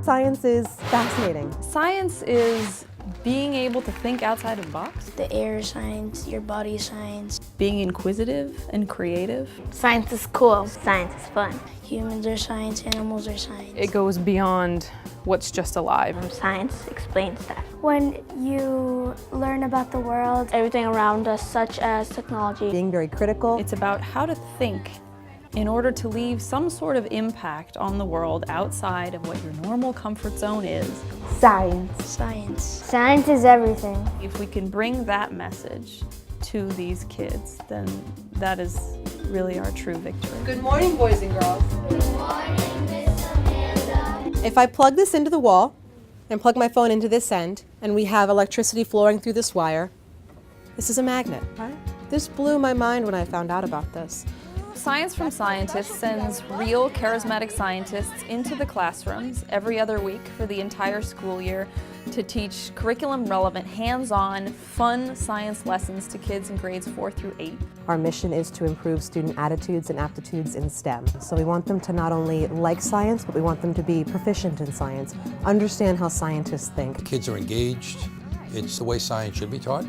science is fascinating. Science is being able to think outside of the box. The air is science, your body is science. Being inquisitive and creative. Science is cool. Science is fun. Humans are science, animals are science. It goes beyond what's just alive. Science explains stuff. When you learn about the world, Everything around us, such as technology. Being very critical. It's about how to think in order to leave some sort of impact on the world outside of what your normal comfort zone is. science. Science. Science is everything. If we can bring that message to these kids, then that is really our true victory. Good morning, boys and girls. Good morning, Miss Amanda. If I plug this into the wall and plug my phone into this end, and we have electricity flowing through this wire, this is a magnet, right? This blew my mind when I found out about this. Science from Scientists sends real charismatic scientists into the classrooms every other week for the entire school year to teach curriculum-relevant, hands-on, fun science lessons to kids in grades 4 through 8. Our mission is to improve student attitudes and aptitudes in STEM. So we want them to not only like science, but we want them to be proficient in science, understand how scientists think. Kids are engaged. It's the way science should be taught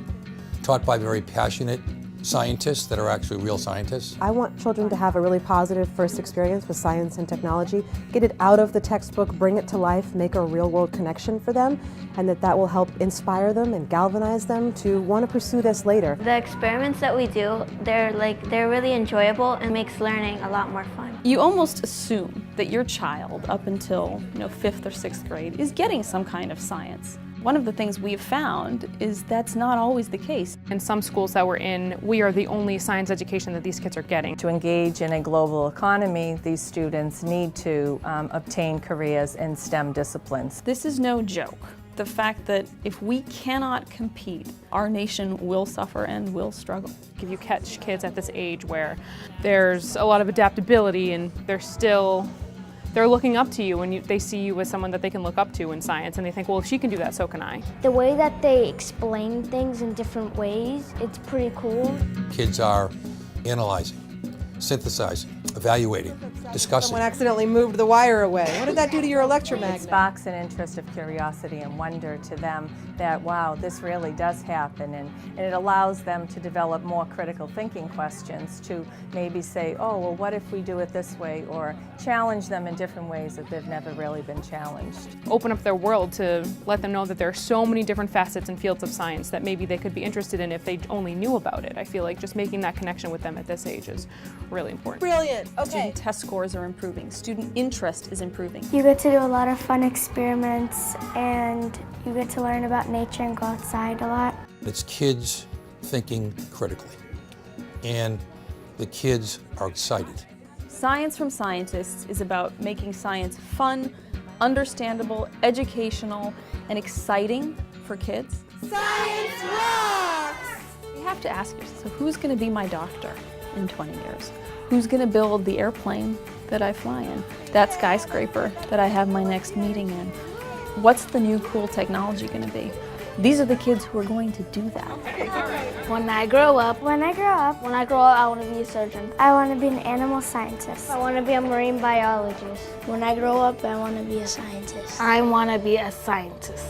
by very passionate scientists that are actually real scientists. I want children to have a really positive first experience with science and technology, get it out of the textbook, bring it to life, make a real-world connection for them, and that will help inspire them and galvanize them to want to pursue this later. The experiments that we do, they're really enjoyable and makes learning a lot more fun. You almost assume that your child, up until 5th or 6th grade, is getting some kind of science. One of the things we've found is that's not always the case. In some schools that we're in, we are the only science education that these kids are getting. To engage in a global economy, these students need to obtain careers in STEM disciplines. This is no joke. The fact that if we cannot compete, our nation will suffer and will struggle. If you catch kids at this age where there's a lot of adaptability and they're looking up to you and they see you as someone that they can look up to in science, and they think, well, if she can do that, so can I. The way that they explain things in different ways, it's pretty cool. Kids are analyzing, synthesizing, evaluating, discussing. Someone accidentally moved the wire away. What did that do to your electromagnet? It sparks an interest of curiosity and wonder to them that, wow, this really does happen, and it allows them to develop more critical thinking questions to maybe say, oh, well, what if we do it this way, or challenge them in different ways that they've never really been challenged. Open up their world to let them know that there are so many different facets and fields of science that maybe they could be interested in if they only knew about it. I feel like just making that connection with them at this age is really important. Brilliant. Okay. Student test scores are improving. Student interest is improving. You get to do a lot of fun experiments and you get to learn about nature and go outside a lot. It's kids thinking critically, and the kids are excited. Science from Scientists is about making science fun, understandable, educational, and exciting for kids. Science rocks! You have to ask yourself, so who's going to be my doctor in 20 years? Who's going to build the airplane that I fly in? That skyscraper that I have my next meeting in? What's the new cool technology going to be? These are the kids who are going to do that. When I grow up, When I grow up, I want to be a surgeon. I want to be an animal scientist. I want to be a marine biologist. When I grow up, I want to be a scientist. I want to be a scientist.